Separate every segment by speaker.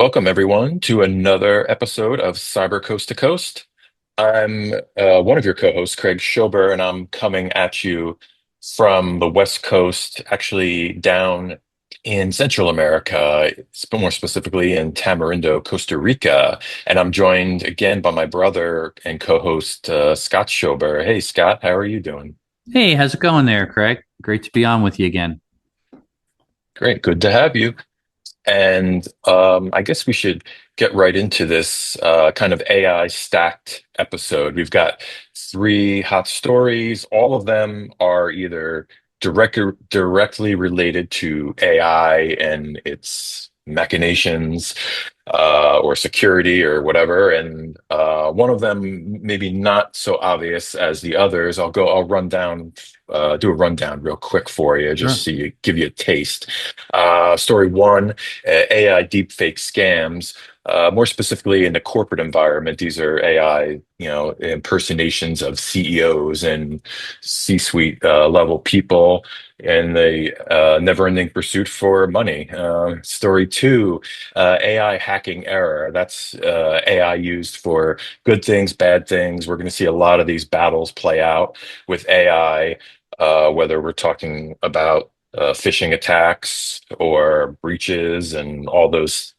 Speaker 1: Welcome, everyone, to another episode of Cyber Coast to Coast. I'm one of your co-hosts, Craig Schober, and I'm coming at you from the West Coast, actually down in Central America, more specifically in Tamarindo, Costa Rica. And I'm joined again by my brother and co-host, Scott Schober. Hey, Scott, how are you doing?
Speaker 2: Hey, how's it going there, Craig? Great to be on with you again.
Speaker 1: Great, good to have you. And I guess we should get right into this kind of AI stacked episode. We've got three hot stories. All of them are either directly related to AI and its machinations, or security or whatever. And one of them maybe not so obvious as the others. I'll run down, do a rundown real quick for you, just
Speaker 2: Sure.
Speaker 1: so you give you a taste. Story one, AI deepfake scams. More specifically in the corporate environment, these are AI, impersonations of CEOs and C-suite level people in the never-ending pursuit for money. Story two, AI hacking error. That's AI used for good things, bad things. We're going to see a lot of these battles play out with AI, whether we're talking about phishing attacks or breaches and all those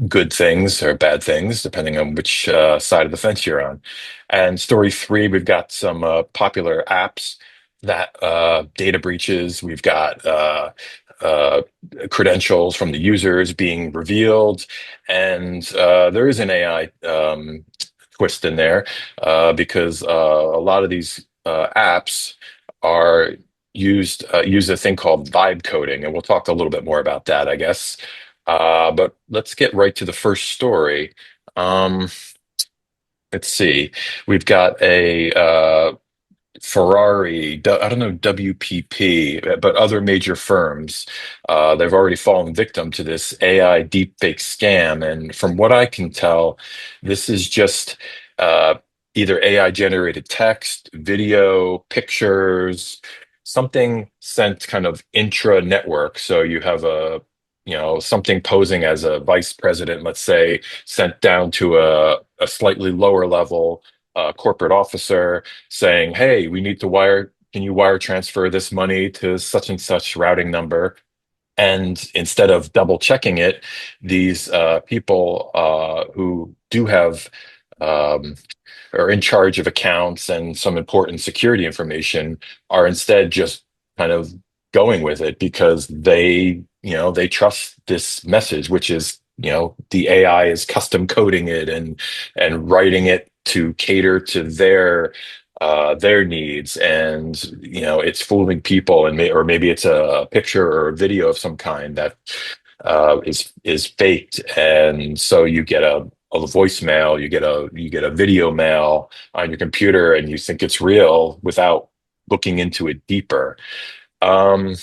Speaker 1: good things or bad things, depending on which side of the fence you're on. And story three, we've got some popular apps that data breaches. We've got uh, credentials from the users being revealed, and there is an AI twist in there because a lot of these apps are use a thing called vibe coding, and we'll talk a little bit more about that, I guess. But let's get right to the first story. Um, let's see. We've got a Ferrari, I don't know WPP, but other major firms. They've already fallen victim to this AI deepfake scam. And from what I can tell, this is just uh, either AI generated text, video, pictures, something sent kind of intra network. So you have something posing as a vice president, let's say, sent down to a slightly lower level corporate officer saying, "Hey, we need to can you wire transfer this money to such and such routing number?" And instead of double checking it, these people who do have um, are in charge of accounts and some important security information are instead just kind of going with it because they trust this message, which is, the AI is custom coding it and writing it to cater to their needs, and it's fooling people, or maybe it's a picture or a video of some kind that is faked, and so you get a voicemail, you get a video mail on your computer, and you think it's real without looking into it deeper. Um,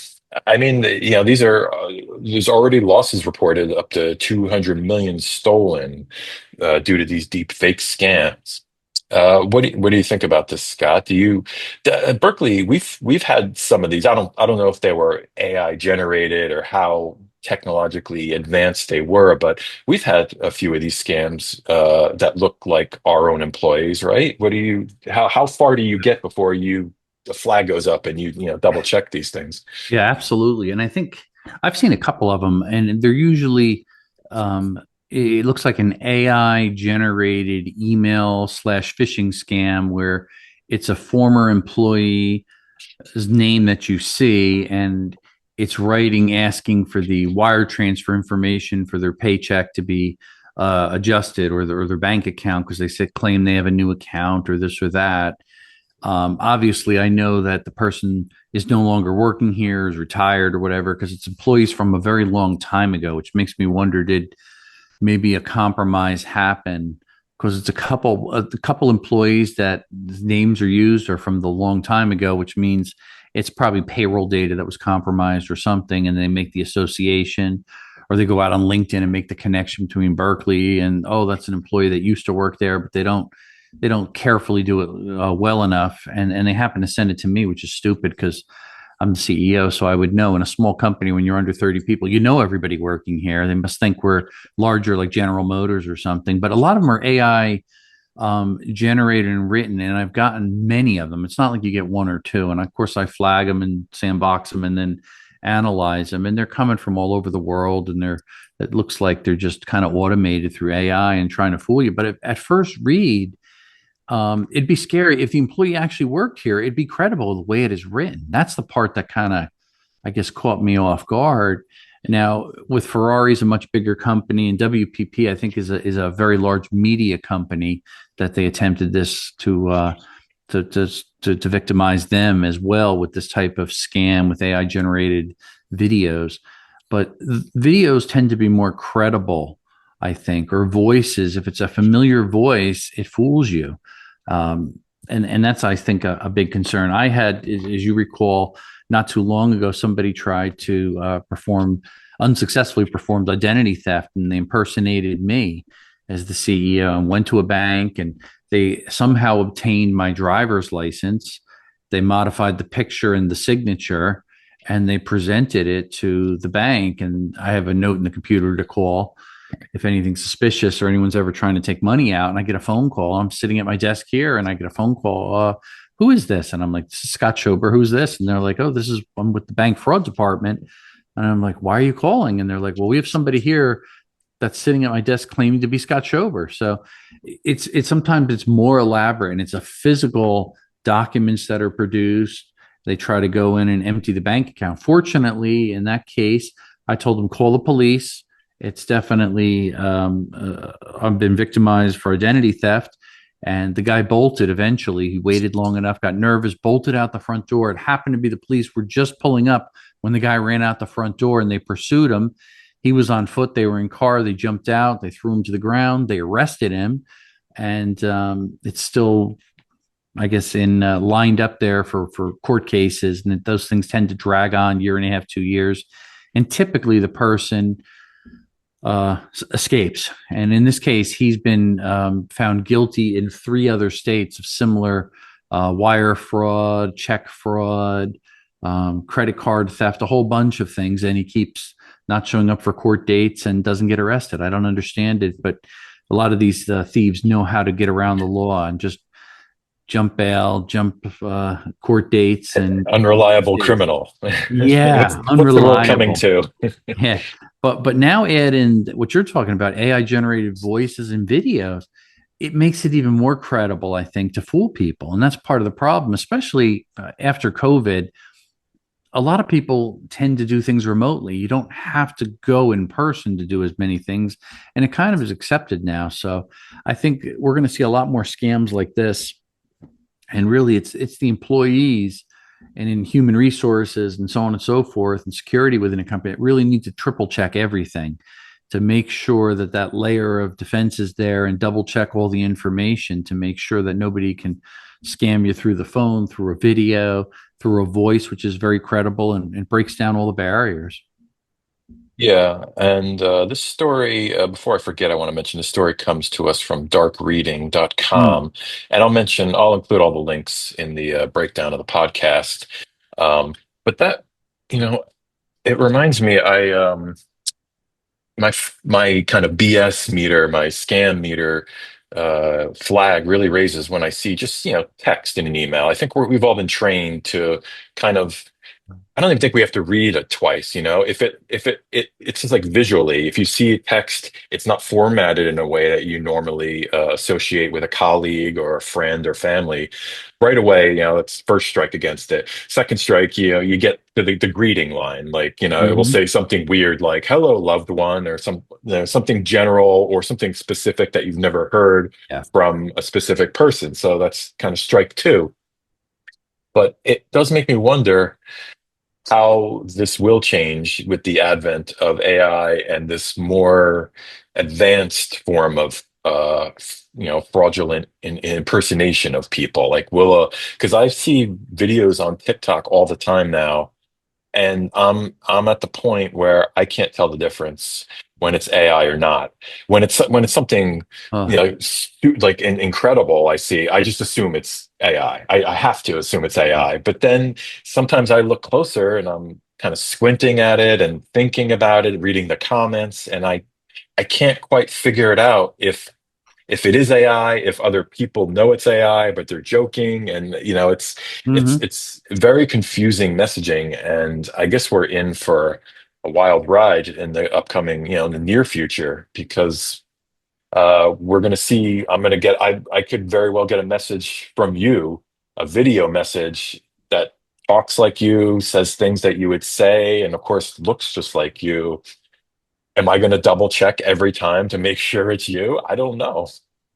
Speaker 1: I mean, there's already losses reported up to 200 million stolen due to these deep fake scams. What do you think about this, Scott? At Berkeley, we've had some of these. I don't know if they were AI generated or how technologically advanced they were, but we've had a few of these scams that look like our own employees, right? How far do you get before the flag goes up and you double check these things?
Speaker 2: Yeah, absolutely. And I think I've seen a couple of them, and they're usually, um, it looks like an AI generated email slash phishing scam where it's a former employee's name that you see, and it's writing asking for the wire transfer information for their paycheck to be adjusted, or their bank account because they said claim they have a new account or this or that. Obviously, I know that the person is no longer working here, is retired or whatever, because it's employees from a very long time ago, which makes me wonder, did maybe a compromise happen? Because it's a couple employees that names are used are from the long time ago, which means it's probably payroll data that was compromised or something, and they make the association, or they go out on LinkedIn and make the connection between Berkeley and, oh, that's an employee that used to work there, but they don't carefully do it well enough, and they happen to send it to me, which is stupid because I'm the CEO, so I would know. In a small company, when you're under 30 people, you know everybody working here. They must think we're larger, like General Motors or something. But a lot of them are AI generated and written, and I've gotten many of them. It's not like you get one or two. And of course, I flag them and sandbox them, and then analyze them. And they're coming from all over the world, and it looks like they're just kind of automated through AI and trying to fool you. But at first read, it'd be scary if the employee actually worked here. It'd be credible the way it is written. That's the part that kind of, I guess, caught me off guard. Now, with Ferrari's a much bigger company, and WPP, I think, is a very large media company that they attempted this to victimize them as well with this type of scam with AI generated videos. But videos tend to be more credible, I think, or voices. If it's a familiar voice, it fools you. And that's, I think, a big concern. I had, as you recall, not too long ago, somebody tried to unsuccessfully performed identity theft, and they impersonated me as the CEO and went to a bank, and they somehow obtained my driver's license. They modified the picture and the signature, and they presented it to the bank. And I have a note in the computer to call if anything's suspicious or anyone's ever trying to take money out. And I get a phone call. I'm sitting at my desk here, and I get a phone call. Who is this? And I'm like, this is Scott Schober. Who's this? And they're like, oh, I'm with the bank fraud department. And I'm like, why are you calling? And they're like, well, we have somebody here that's sitting at my desk claiming to be Scott Schober. So it's sometimes it's more elaborate, and it's a physical documents that are produced. They try to go in and empty the bank account. Fortunately, in that case, I told them, call the police. It's definitely I've been victimized for identity theft. And the guy bolted eventually. He waited long enough, got nervous, bolted out the front door. It happened to be the police were just pulling up when the guy ran out the front door, and they pursued him. He was on foot. They were in car. They jumped out. They threw him to the ground. They arrested him. And it's still, I guess, in lined up there for court cases. And those things tend to drag on year and a half, 2 years. And typically the person escapes. And in this case, he's been found guilty in 3 other states of similar wire fraud, check fraud, credit card theft, a whole bunch of things. And he keeps not showing up for court dates and doesn't get arrested. I don't understand it, but a lot of these thieves know how to get around the law and just jump bail, jump court dates, and
Speaker 1: Unreliable criminal.
Speaker 2: yeah,
Speaker 1: What's the world coming
Speaker 2: unreliable.
Speaker 1: to?
Speaker 2: Yeah. But now add in what you're talking about, AI generated voices and videos. It makes it even more credible, I think, to fool people. And that's part of the problem, especially after COVID. A lot of people tend to do things remotely. You don't have to go in person to do as many things. And it kind of is accepted now. So I think we're going to see a lot more scams like this. And really, it's the employees and in human resources and so on and so forth and security within a company that really need to triple check everything to make sure that that layer of defense is there, and double check all the information to make sure that nobody can scam you through the phone, through a video, through a voice, which is very credible and breaks down all the barriers.
Speaker 1: Yeah, and this story, before I forget, I want to mention the story comes to us from
Speaker 2: Mm.
Speaker 1: darkreading.com. And I'll include all the links in the breakdown of the podcast. Um, but that, you know, it reminds me, my kind of BS meter, my scam meter flag really raises when I see just, text in an email. I think we've all been trained to kind of I don't even think we have to read it twice, if it's just like visually, if you see text, it's not formatted in a way that you normally associate with a colleague or a friend or family. Right away, that's first strike against it. Second strike, you get to the greeting line, like, it will
Speaker 2: Hmm.
Speaker 1: say something weird like "Hello, loved one," or something general or something specific that you've never heard
Speaker 2: Yeah.
Speaker 1: from a specific person. So that's kind of strike two. But it does make me wonder how this will change with the advent of AI and this more advanced form of fraudulent impersonation of people. Like, because I see videos on TikTok all the time now, and I'm at the point where I can't tell the difference when it's AI or not. When it's something
Speaker 2: Oh,
Speaker 1: like incredible, I just assume it's AI. I have to assume it's AI. But then sometimes I look closer and I'm kind of squinting at it and thinking about it, reading the comments, and I can't quite figure it out if it is AI, if other people know it's AI, but they're joking, and
Speaker 2: hmm.
Speaker 1: it's very confusing messaging, and I guess we're in for a wild ride in the upcoming, in the near future, because we're going to see. I could very well get a message from you, a video message that talks like you, says things that you would say, and of course looks just like you. Am I going to double check every time to make sure it's you? I don't know.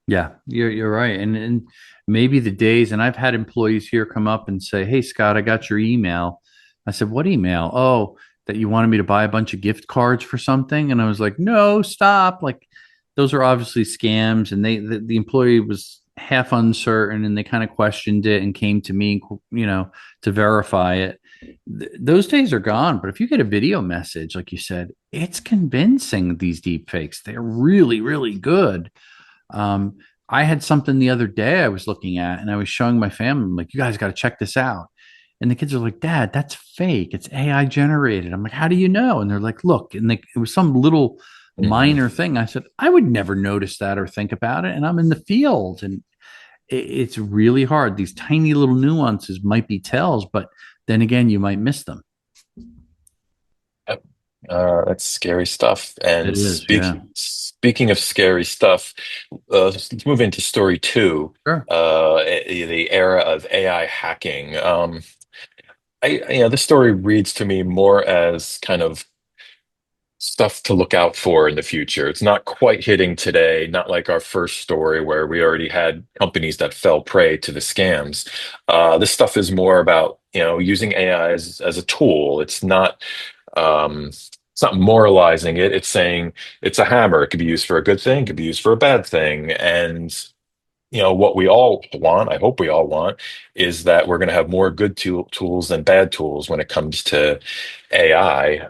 Speaker 2: Yeah, you're right. And maybe the days, and I've had employees here come up and say, "Hey, Scott, I got your email." I said, "What email?" "Oh, that you wanted me to buy a bunch of gift cards for something." And I was like, "No, stop." Like those are obviously scams. And the employee was half uncertain and they kind of questioned it and came to me, to verify it. Those days are gone. But if you get a video message, like you said, it's convincing, these deep fakes. They're really, really good. um, I had something the other day I was looking at and I was showing my family, I'm like, you guys got to check this out. And the kids are like, Dad, that's fake. It's AI generated. I'm like, how do you know? And they're like, look. And it was some little
Speaker 1: Mhm.
Speaker 2: minor thing. I said, I would never notice that or think about it. And I'm in the field. And it's really hard. These tiny little nuances might be tells, but then again, you might miss them.
Speaker 1: Yep. That's scary stuff.
Speaker 2: It
Speaker 1: And
Speaker 2: is. Yeah.
Speaker 1: speaking of scary stuff, let's move into story two,
Speaker 2: Sure.
Speaker 1: the era of AI hacking. This story reads to me more as kind of stuff to look out for in the future. It's not quite hitting today, not like our first story where we already had companies that fell prey to the scams. This stuff is more about, using AI as a tool. It's not moralizing it. It's saying it's a hammer. It could be used for a good thing, it could be used for a bad thing. And what we all want, I hope we all want, is that we're going to have more good tools than bad tools when it comes to AI.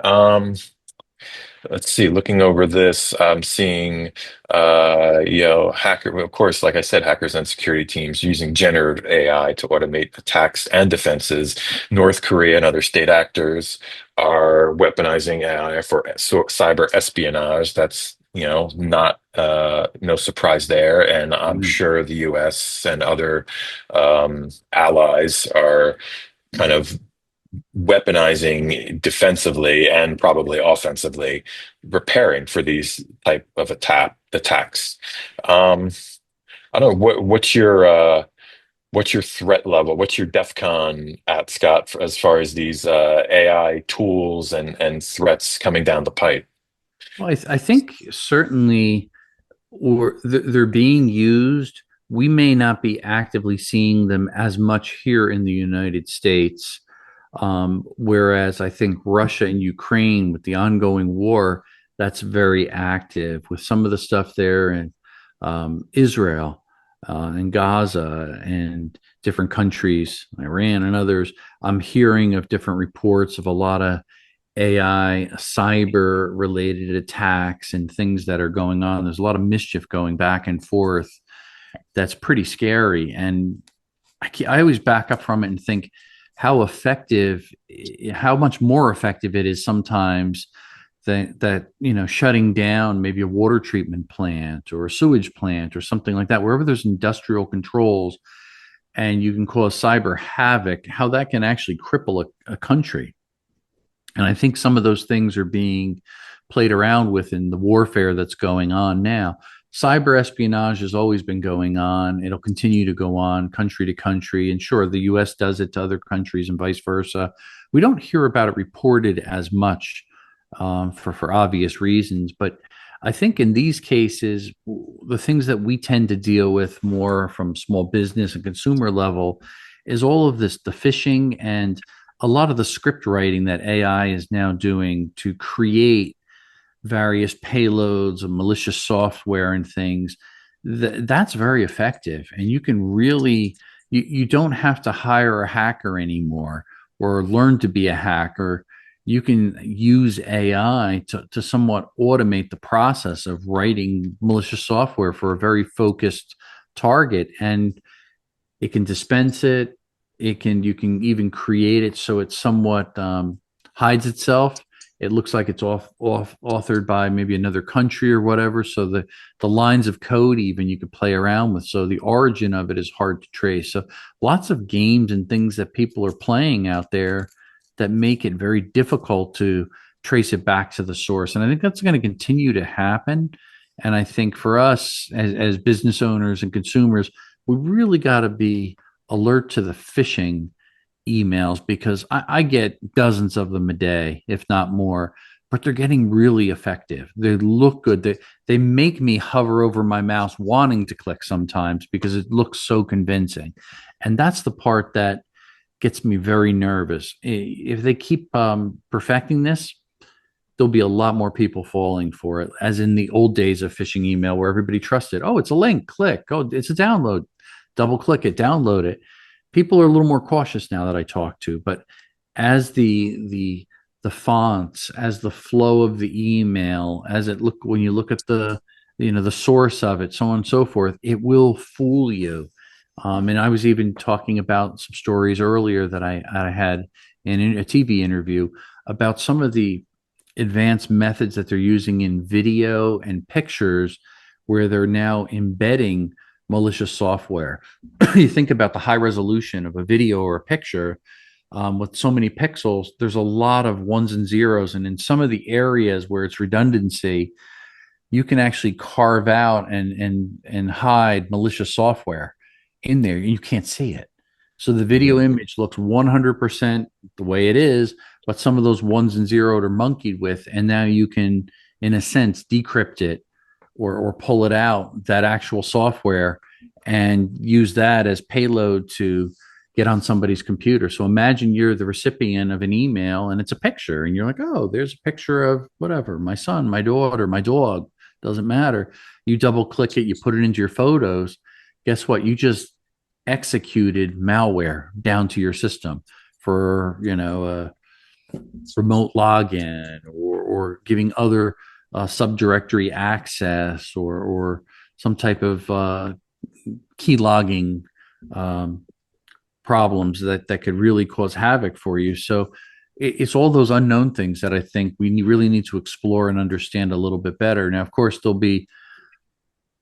Speaker 1: Let's see, looking over this, I'm seeing, of course, like I said, hackers and security teams using generative AI to automate attacks and defenses. North Korea and other state actors are weaponizing AI for cyber espionage. That's, not, no surprise there. And I'm
Speaker 2: Mm.
Speaker 1: sure the US and other allies are kind of weaponizing defensively and probably offensively, preparing for these type of attacks. Um, I don't know what's your threat level? What's your DEF CON at, Scott, as far as these AI tools and threats coming down the pipe?
Speaker 2: Well, I think certainly, or they're being used. We may not be actively seeing them as much here in the United States. Whereas I think Russia and Ukraine, with the ongoing war, that's very active with some of the stuff there in Israel and Gaza and different countries, Iran and others. I'm hearing of different reports of a lot of AI, cyber related attacks and things that are going on. There's a lot of mischief going back and forth. That's pretty scary. And I always back up from it and think how effective, how much more effective it is sometimes that shutting down maybe a water treatment plant or a sewage plant or something like that, wherever there's industrial controls and you can cause cyber havoc, how that can actually cripple a country. And I think some of those things are being played around with in the warfare that's going on now. Cyber espionage has always been going on. It'll continue to go on country to country. And sure, the US does it to other countries and vice versa. We don't hear about it reported as much for obvious reasons. But I think in these cases, the things that we tend to deal with more from small business and consumer level is all of this, the phishing and a lot of the script writing that AI is now doing to create various payloads of malicious software and things. That's very effective. And you can really, you don't have to hire a hacker anymore or learn to be a hacker. you can use AI to somewhat automate the process of writing malicious software for a very focused target. And it can dispense it. You can even create it so it somewhat hides itself. It looks like it's off authored by maybe another country or whatever. So the lines of code even you could play around with. So the origin of it is hard to trace. So lots of games and things that people are playing out there that make it very difficult to trace it back to the source. And I think that's going to continue to happen. And I think for us as business owners and consumers, we really got to be alert to the phishing emails because I get dozens of them a day, if not more, but they're getting really effective. They look good. They make me hover over my mouse wanting to click sometimes because it looks so convincing. And that's the part that gets me very nervous. If they keep perfecting this, there'll be a lot more people falling for it, as in the old days of phishing email where everybody trusted, oh, it's a link, click, oh, it's a download, double click it, download it. People are a little more cautious now that I talk to, but as the fonts, as the flow of the email, as it look when you look at the source of it, so on and so forth, it will fool you. And I was even talking about some stories earlier that I had in a TV interview about some of the advanced methods that they're using in video and pictures where they're now embedding malicious software. You think about the high resolution of a video or a picture with so many pixels, there's a lot of ones and zeros. And in some of the areas where it's redundancy, you can actually carve out and hide malicious software in there. You can't see it. So the video
Speaker 1: Mhm.
Speaker 2: image looks 100% the way it is, but some of those ones and zeros are monkeyed with, and now you can, in a sense, decrypt it or pull it out that actual software and use that as payload to get on somebody's computer. So imagine you're the recipient of an email and it's a picture, and you're like, oh, there's a picture of whatever, my son, my daughter, my dog, doesn't matter. You double click it, you put it into your photos. Guess what? You just executed malware down to your system for remote login or giving other subdirectory access or some type of key logging um, problems that could really cause havoc for you. So it's all those unknown things that I think we really need to explore and understand a little bit better. Now, of course, there'll be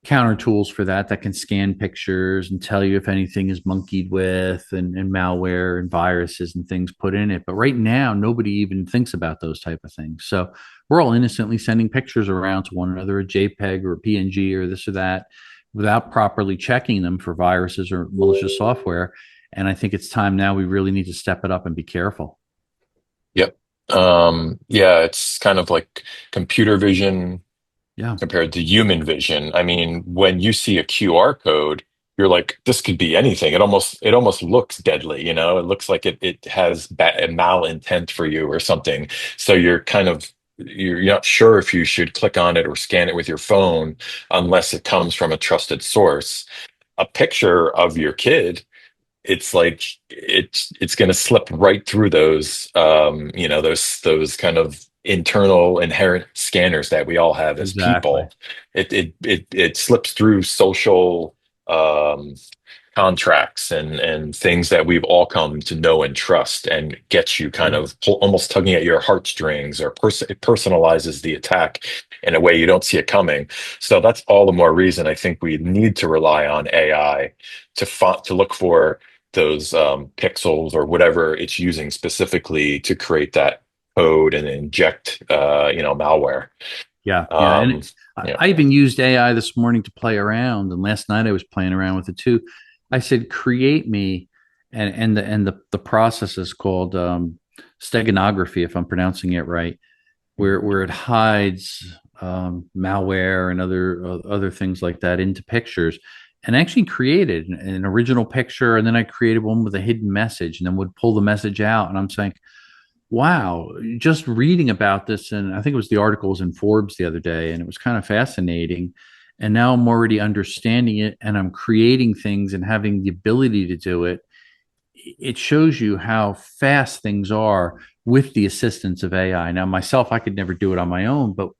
Speaker 2: counter tools for that can scan pictures and tell you if anything is monkeyed with and malware and viruses and things put in it. But right now, nobody even thinks about those type of things. So we're all innocently sending pictures around to one another, a JPEG or a PNG or this or that, without properly checking them for viruses or malicious software. And I think it's time now we really need to step it up and be careful.
Speaker 1: Yep. Yeah, it's kind of like computer vision
Speaker 2: Yeah,
Speaker 1: compared to human vision. I mean, when you see a QR code, you're like, this could be anything. It almost looks deadly, you know? It looks like it has malintent for you or something. So you're not sure if you should click on it or scan it with your phone unless it comes from a trusted source. A picture of your kid, it's like it's going to slip right through those those kind of internal inherent scanners that we all have as
Speaker 2: exactly.
Speaker 1: people. It slips through social um contracts and things that we've all come to know and trust, and gets you kind
Speaker 2: Yeah.
Speaker 1: of almost tugging at your heartstrings, or it personalizes the attack in a way you don't see it coming. So that's all the more reason I think we need to rely on AI to look for those pixels or whatever it's using specifically to create that code and inject malware.
Speaker 2: Yeah, yeah, and
Speaker 1: um yeah.
Speaker 2: I even used AI this morning to play around, and last night I was playing around with it too. I said, "Create me," and the process is called steganography, if I'm pronouncing it right, where it hides malware and other things like that into pictures, and actually created an original picture, and then I created one with a hidden message, and then would pull the message out, and I'm saying, wow, just reading about this, and I think it was the article was in Forbes the other day, and it was kind of fascinating. And now I'm already understanding it, and I'm creating things and having the ability to do it. it shows you how fast things are with the assistance of AI. Now, myself, I could never do it on my own, but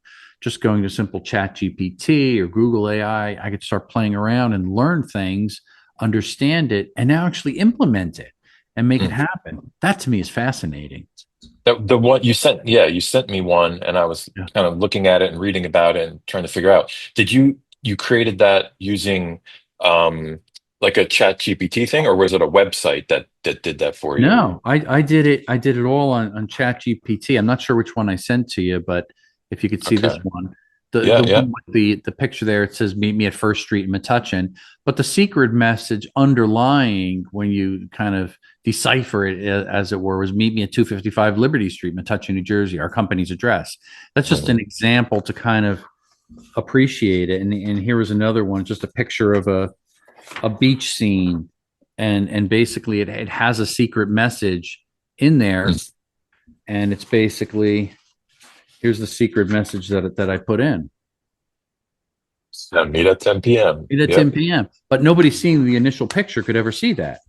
Speaker 2: just going to simple chat GPT or Google AI, I could start playing around and learn things, understand it, and now actually implement it and make it
Speaker 1: Mm.
Speaker 2: happen. That to me is fascinating.
Speaker 1: The one you sent, yeah, you sent me one, and I was
Speaker 2: Yeah.
Speaker 1: kind of looking at it and reading about it and trying to figure out. Did you created that using um like a chat GPT thing, or was it a website that did that for you?
Speaker 2: No, I did it. I did it all on Chat GPT. I'm not sure which one I sent to you, but if you could see this
Speaker 1: Okay.
Speaker 2: one, the
Speaker 1: Yeah, yeah.
Speaker 2: one with the picture there, it says "Meet me at First Street in Metuchen," but the secret message underlying when you kind of decipher it, as it were, was "Meet me at 255 Liberty Street, Metuchen, New Jersey, our company's address." That's just an
Speaker 1: Mhm.
Speaker 2: example to kind of appreciate it. And here was another one, just a picture of a beach scene, and basically it has a secret message in there, and it's basically, here's the secret message that I put in.
Speaker 1: Yeah, meet at 10 p.m.
Speaker 2: At
Speaker 1: Yep,
Speaker 2: 10 p.m. But nobody seeing the initial picture could ever see that.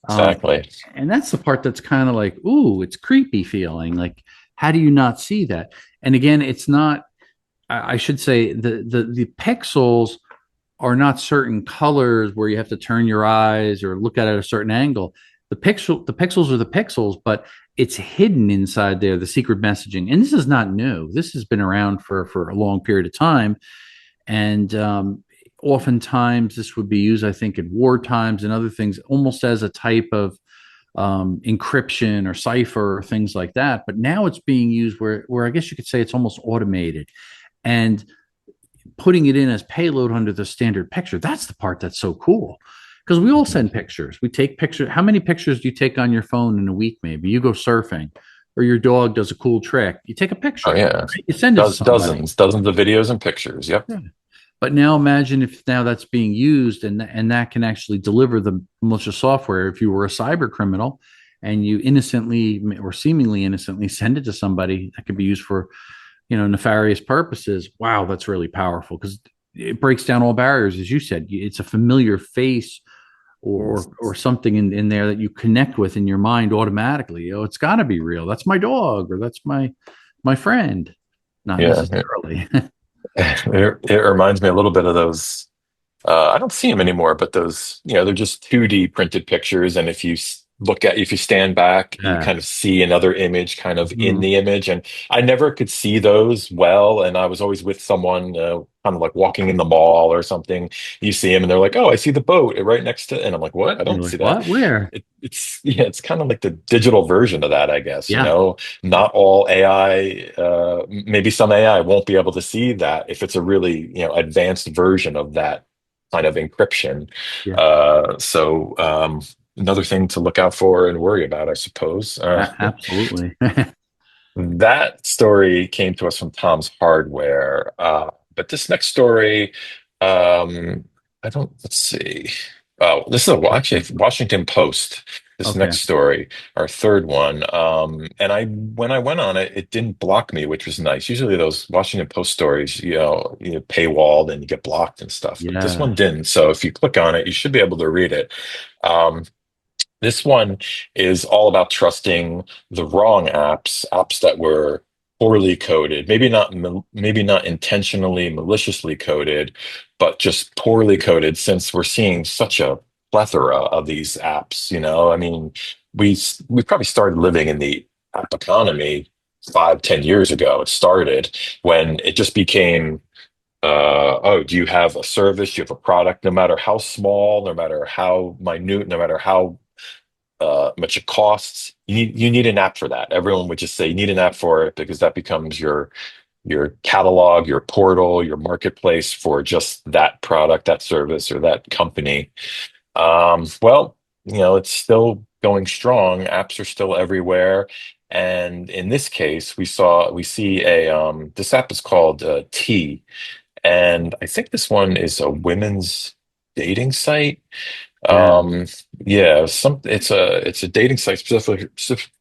Speaker 2: Um,
Speaker 1: exactly.
Speaker 2: and that's the part that's kind of like, ooh, it's creepy feeling. Like, how do you not see that? And again, it's not. I should say the pixels are not certain colors where you have to turn your eyes or look at it at a certain angle. The pixels are the pixels, but it's hidden inside there, the secret messaging. And this is not new. This has been around for a long period of time. And oftentimes this would be used, I think, in war times and other things, almost as a type of encryption or cipher or things like that. But now it's being used where I guess you could say it's almost automated. And putting it in as payload under the standard picture, that's the part that's so cool. Because we all
Speaker 1: Mhm.
Speaker 2: send pictures. We take pictures. How many pictures do you take on your phone in a week? Maybe you go surfing, or your dog does a cool trick. You take a
Speaker 1: Oh
Speaker 2: picture.
Speaker 1: yeah.
Speaker 2: Right? You send it to somebody.
Speaker 1: Dozens of videos and pictures. Yep.
Speaker 2: Yeah. But now imagine if now that's being used, and that can actually deliver the malicious software. If you were a cyber criminal and you innocently or seemingly innocently send it to somebody, that could be used for, nefarious purposes. Wow, that's really powerful because it breaks down all barriers. As you said, it's a familiar face or something in there that you connect with in your mind automatically. Oh, it's got to be real. That's my dog, or that's my friend. Not
Speaker 1: Yeah.
Speaker 2: necessarily.
Speaker 1: It reminds me a little bit of those. I don't see them anymore, but those, they're just 2D printed pictures. And if you stand back, you
Speaker 2: Yeah.
Speaker 1: kind of see another image kind of in
Speaker 2: Mhm.
Speaker 1: the image. And I never could see those well. And I was always with someone, kind of like walking in the mall or something. You see them and they're like, oh, I see the boat right next to, and I'm like, what? I
Speaker 2: You're
Speaker 1: don't
Speaker 2: like,
Speaker 1: see that.
Speaker 2: what? Where?
Speaker 1: Yeah, it's kind of like the digital version of that, I guess,
Speaker 2: Yeah.
Speaker 1: not all AI, maybe some AI won't be able to see that if it's a really, advanced version of that kind of encryption.
Speaker 2: Yeah.
Speaker 1: Another thing to look out for and worry about, I suppose.
Speaker 2: Absolutely.
Speaker 1: That story came to us from Tom's Hardware. But this next story, let's see. Oh, this is actually Washington Post. This
Speaker 2: Okay.
Speaker 1: next story, our third one. And when I went on it, it didn't block me, which was nice. Usually those Washington Post stories, paywalled and you get blocked and stuff, but this one
Speaker 2: Yeah.
Speaker 1: didn't. So if you click on it, you should be able to read it. Um, this one is all about trusting the wrong apps that were poorly coded, maybe not intentionally maliciously coded, but just poorly coded since we're seeing such a plethora of these apps, I mean, we probably started living in the app economy 5, 10 years ago. It started when it just became oh, do you have a service? Do you have a product? No matter how small, no matter how minute, no matter how much it costs. You need an app for that. Everyone would just say you need an app for it because that becomes your catalog, your portal, your marketplace for just that product, that service, or that company. Well, it's still going strong. Apps are still everywhere. And in this case, we see this app is called T, and I think this one is a women's dating site.
Speaker 2: Yeah.
Speaker 1: um, yeah, it's a dating site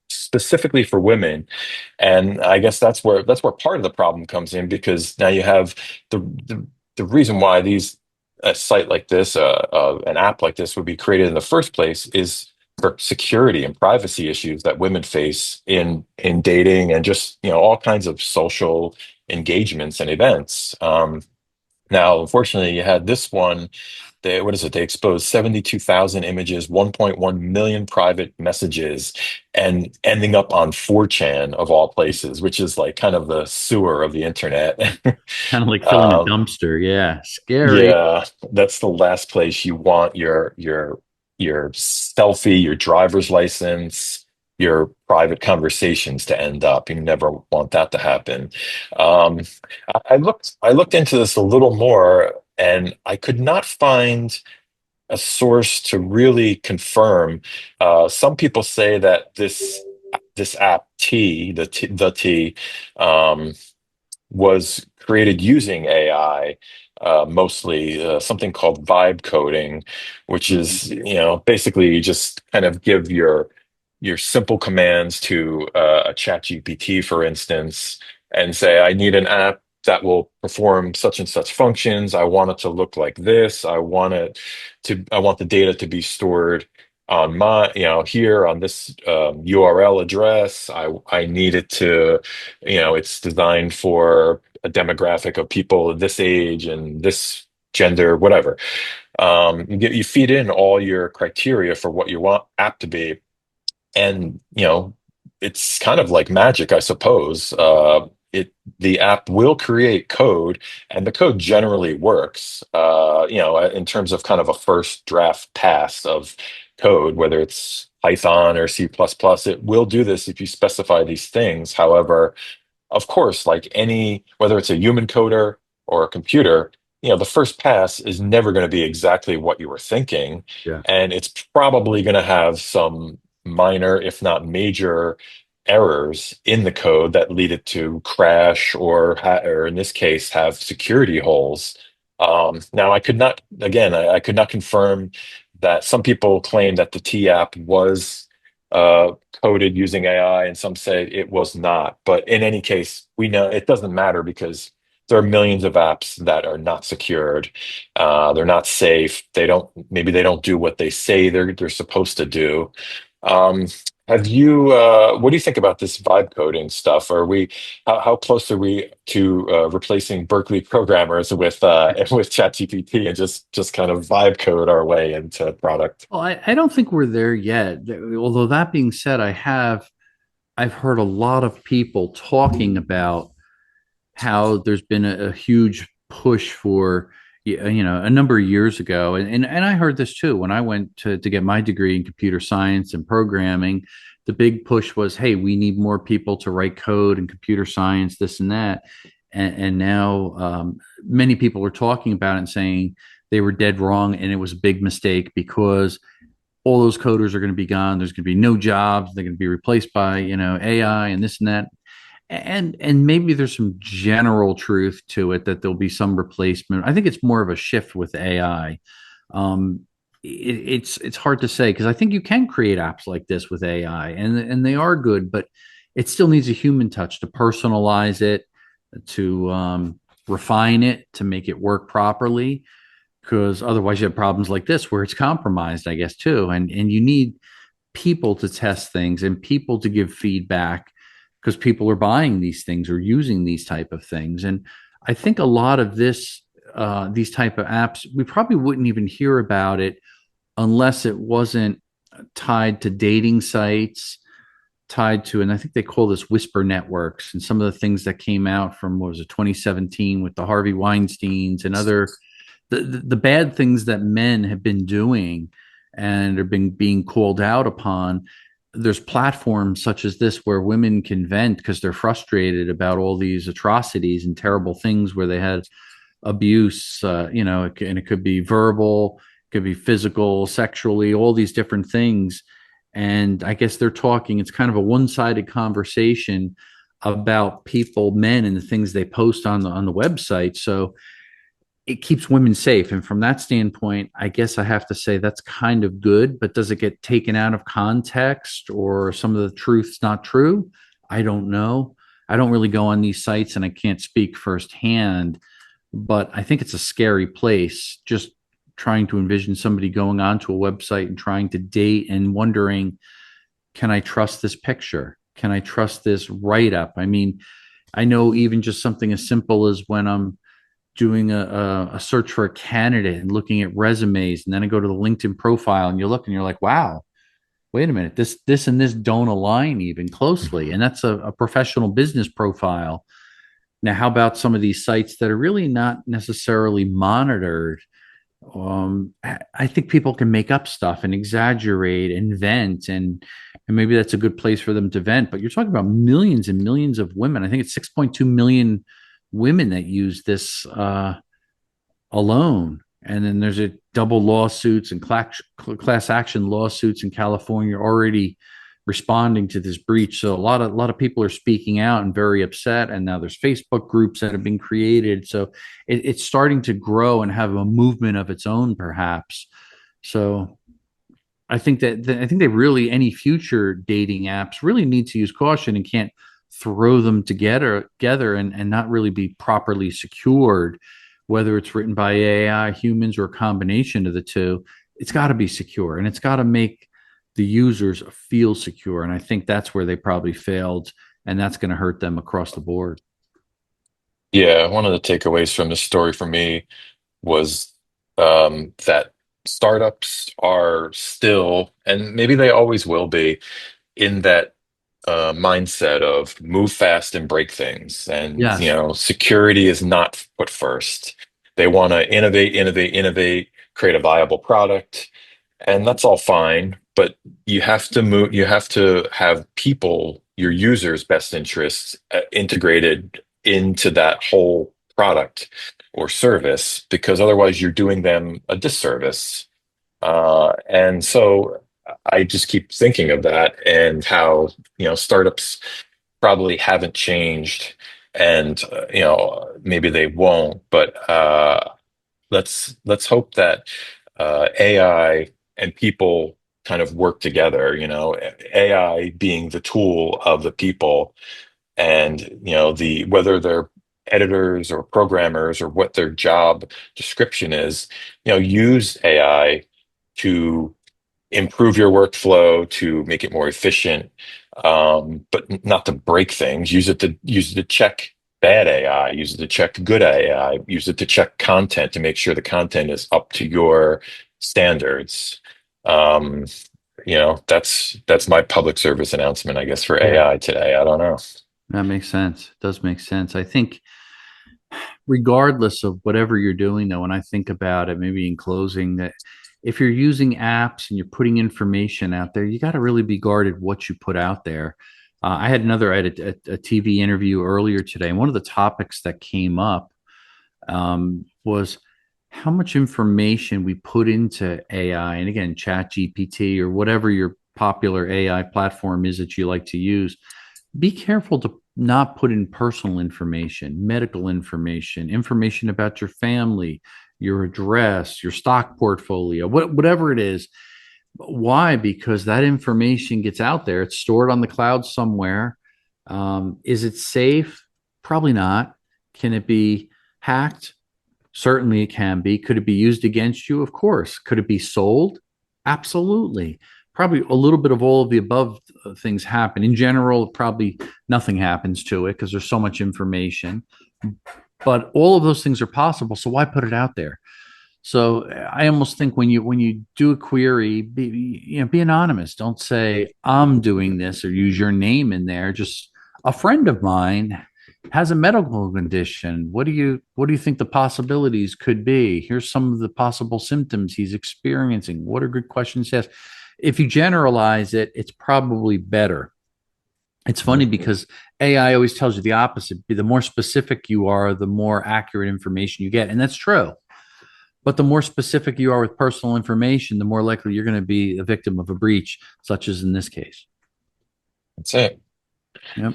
Speaker 1: specifically for women, and I guess that's where part of the problem comes in because now you have the the reason why a site like this, an app like this would be created in the first place is for security and privacy issues that women face in dating and just all kinds of social engagements and events. Now, unfortunately, you had this one. What is it? They exposed 72,000 images, 1.1 million private messages, and ending up on 4chan of all places, which is like kind of the sewer of the internet.
Speaker 2: Kind of like filling a
Speaker 1: Um,
Speaker 2: dumpster. Yeah, scary.
Speaker 1: yeah, that's the last place you want your selfie, your driver's license, your private conversations to end up. You never want that to happen. Um, I looked into this a little more, and I could not find a source to really confirm. Some people say that this app the T, um, was created using AI, mostly something called vibe coding, which
Speaker 2: Mhm.
Speaker 1: is, basically you just kind of give your simple commands to a chat GPT, for instance, and say, I need an app that will perform such and such functions. I want it to look like this. I want the data to be stored on my, here on this URL address. I need it to, it's designed for a demographic of people of this age and this gender, whatever. You feed in all your criteria for what you want app to be, and it's kind of like magic, I suppose. The app will create code, and the code generally works. In terms of kind of a first draft pass of code, whether it's Python or C++, it will do this if you specify these things. However, of course, like any, whether it's a human coder or a computer, the first pass is never going to be exactly what you were thinking.
Speaker 2: Yeah.
Speaker 1: And it's probably going to have some minor, if not major, errors in the code that lead it to crash or in this case, have security holes. Now, I could not confirm that. Some people claim that the T app was coded using AI, and some say it was not. But in any case, we know it doesn't matter because there are millions of apps that are not secured. They're not safe. Maybe they don't do what they say they're supposed to do. Um, what do you think about this vibe coding stuff? How close are we to replacing Berkeley programmers with with ChatGPT and just kind of vibe code our way into product?
Speaker 2: Well, I don't think we're there yet. Although that being said, I've heard a lot of people talking about how there's been a huge push for a number of years ago, and I heard this too when I went to get my degree in computer science and programming. The big push was, hey, we need more people to write code and computer science, this and that. And now many people are talking about it and saying they were dead wrong and it was a big mistake because all those coders are going to be gone. There's going to be no jobs. They're going to be replaced by AI and this and that. And maybe there's some general truth to it that there'll be some replacement. I think it's more of a shift with AI. Um, it's hard to say because I think you can create apps like this with AI, and they are good, but it still needs a human touch to personalize it, to refine it, to make it work properly. Because otherwise, you have problems like this where it's compromised, I guess, too. And you need people to test things and people to give feedback because people are buying these things or using these type of things. And I think a lot of these type of apps, we probably wouldn't even hear about it unless it wasn't tied to dating sites, tied to, and I think they call this whisper networks, and some of the things that came out from, what was it, 2017 with the Harvey Weinsteins and other the bad things that men have been doing and are being called out upon. There's platforms such as this where women can vent because they're frustrated about all these atrocities and terrible things where they had abuse, and it could be verbal, it could be physical, sexually, all these different things. And I guess they're talking, it's kind of a one-sided conversation about people, men, and the things they post on the website. So it keeps women safe. And from that standpoint, I guess I have to say that's kind of good. But does it get taken out of context or some of the truth's not true? I don't know. I don't really go on these sites and I can't speak firsthand, but I think it's a scary place just trying to envision somebody going onto a website and trying to date and wondering, can I trust this picture? Can I trust this write up? I mean, I know even just something as simple as when I'm doing a search for a candidate and looking at resumes, and then I go to the LinkedIn profile and you look and you're like, wow, wait a minute, this and this don't align even closely. And that's a professional business profile. Now, how about some of these sites that are really not necessarily monitored? I think people can make up stuff and exaggerate and vent, and maybe that's a good place for them to vent. But you're talking about millions and millions of women. I think it's 6.2 million women that use this alone. And then there's a double lawsuits and class action lawsuits in California already responding to this breach. So a lot of people are speaking out and very upset. And now there's Facebook groups that have been created. So it's starting to grow and have a movement of its own, perhaps. So I think they really, any future dating apps really need to use caution and can't throw them together and not really be properly secured, whether it's written by AI, humans, or a combination of the two. It's got to be secure and it's got to make the users feel secure. And I think that's where they probably failed, and that's going to hurt them across the board.
Speaker 1: Yeah, one of the takeaways from this story for me was that startups are still, and maybe they always will be, in that mindset of move fast and break things. And,
Speaker 2: Yes.
Speaker 1: security is not put first. They want to innovate, innovate, innovate, create a viable product, and that's all fine. But you have to have people, your users' best interests, integrated into that whole product or service, because otherwise you're doing them a disservice. And so I just keep thinking of that and how, startups probably haven't changed, and maybe they won't, but let's hope that AI and people kind of work together, AI being the tool of the people, and the whether they're editors or programmers or what their job description is, use AI to improve your workflow, to make it more efficient, but not to break things. Use it to check bad AI, use it to check good AI, use it to check content to make sure the content is up to your standards. Um, that's my public service announcement, I guess, for
Speaker 2: Yeah,
Speaker 1: AI today. I don't know.
Speaker 2: that makes sense. It does make sense. I think regardless of whatever you're doing, though, when I think about it, maybe in closing, that if you're using apps and you're putting information out there, you got to really be guarded what you put out there. I had a TV interview earlier today, and one of the topics that came up was how much information we put into AI. And again, Chat GPT or whatever your popular AI platform is that you like to use, be careful to not put in personal information, medical information, information about your family, your address, your stock portfolio, whatever it is. Why? Because that information gets out there. It's stored on the cloud somewhere. Is it safe? Probably not. Can it be hacked? Certainly it can be. Could it be used against you? Of course. Could it be sold? Absolutely. Probably a little bit of all of the above things happen. In general, probably nothing happens to it because there's so much information. But all of those things are possible. So why put it out there? So I almost think when you do a query, be anonymous. Don't say I'm doing this or use your name in there. Just a friend of mine has a medical condition. What do you think the possibilities could be? Here's some of the possible symptoms he's experiencing. What are good questions to ask? If you generalize it, it's probably better. It's funny because AI always tells you the opposite. The more specific you are, the more accurate information you get. And that's true. But the more specific you are with personal information, the more likely you're going to be a victim of a breach, such as in this case.
Speaker 1: That's it.
Speaker 2: Yep.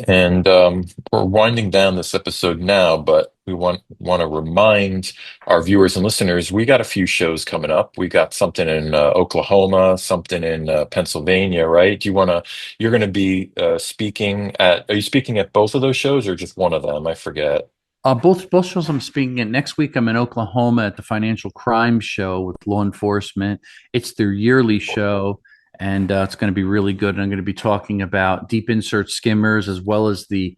Speaker 1: And we're winding down this episode now, but we want to remind our viewers and listeners, we got a few shows coming up. We got something in Oklahoma, something in Pennsylvania, right? You're going to be speaking at, are you speaking at both of those shows or just one of them? I forget.
Speaker 2: Both shows I'm speaking at next week. I'm in Oklahoma at the Financial Crime Show with law enforcement. It's their yearly show, and it's going to be really good. And I'm going to be talking about deep insert skimmers as well as the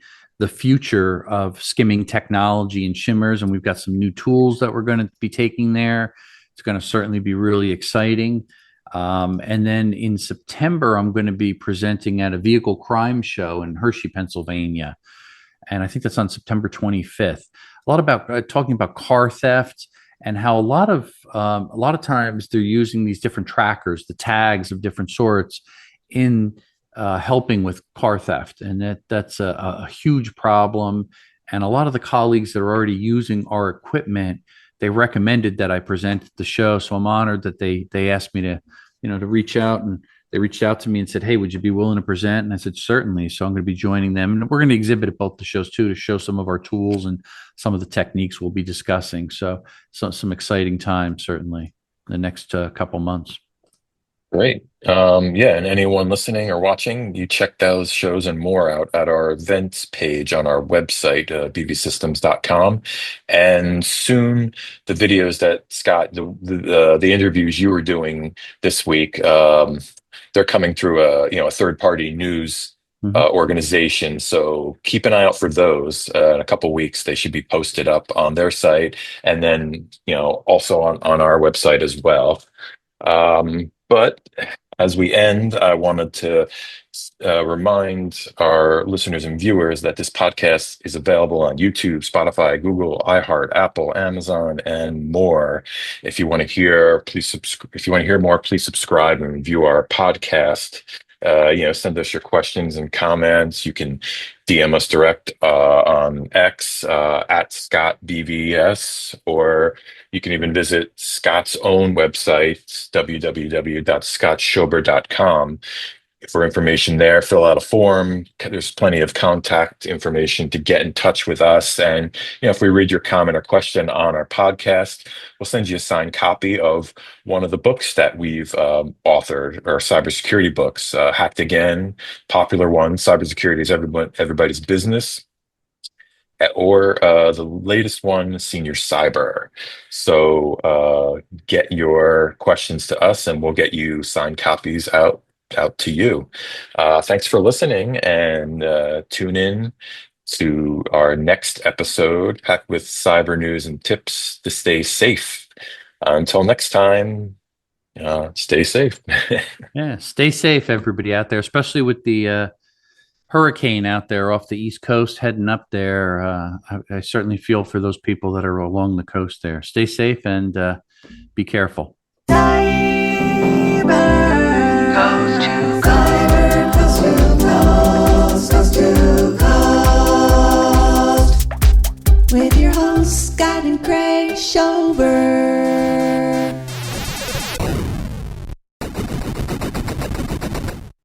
Speaker 2: future of skimming technology and shimmers. And we've got some new tools that we're going to be taking there. It's going to certainly be really exciting. And then in September, I'm going to be presenting at a vehicle crime show in Hershey, Pennsylvania, and I think that's on September 25th. A lot about talking about car theft and how a lot of times they're using these different trackers, the tags of different sorts, in helping with car theft, and that's a huge problem. And a lot of the colleagues that are already using our equipment, they recommended that I present at the show. So I'm honored that they asked me to, to reach out, and they reached out to me and said, "Hey, would you be willing to present?" And I said, "Certainly." So I'm going to be joining them, and we're going to exhibit at both the shows too, to show some of our tools and some of the techniques we'll be discussing. So some exciting times, certainly, in the next couple months.
Speaker 1: Great. Yeah, and anyone listening or watching, you check those shows and more out at our events page on our website, bbsystems.com. And soon, the videos that Scott, the interviews you were doing this week, they're coming through a third-party news
Speaker 2: Mhm.
Speaker 1: organization. So keep an eye out for those. In a couple weeks, they should be posted up on their site, and then also on our website as well. But as we end, I wanted to remind our listeners and viewers that this podcast is available on YouTube, Spotify, Google, iHeart, Apple, Amazon, and more. If you want to hear, please subscribe. If you want to hear more, please subscribe and review our podcast. Send us your questions and comments. You can DM us direct on X at ScottBVS, or you can even visit Scott's own website, www.scottschober.com, for information there. Fill out a form. There's plenty of contact information to get in touch with us. And if we read your comment or question on our podcast, we'll send you a signed copy of one of the books that we've authored, or cybersecurity books. Hacked Again, popular one. Cybersecurity is everybody's business. Or the latest one, Senior Cyber. So get your questions to us, and we'll get you signed copies out to you. Thanks for listening, and tune in to our next episode, packed with cyber news and tips to stay safe. Until next time, stay safe.
Speaker 2: Yeah, stay safe, everybody out there, especially with the hurricane out there off the East Coast heading up there. I certainly feel for those people that are along the coast there. Stay safe and be careful.
Speaker 3: With your host, Scott and Craig.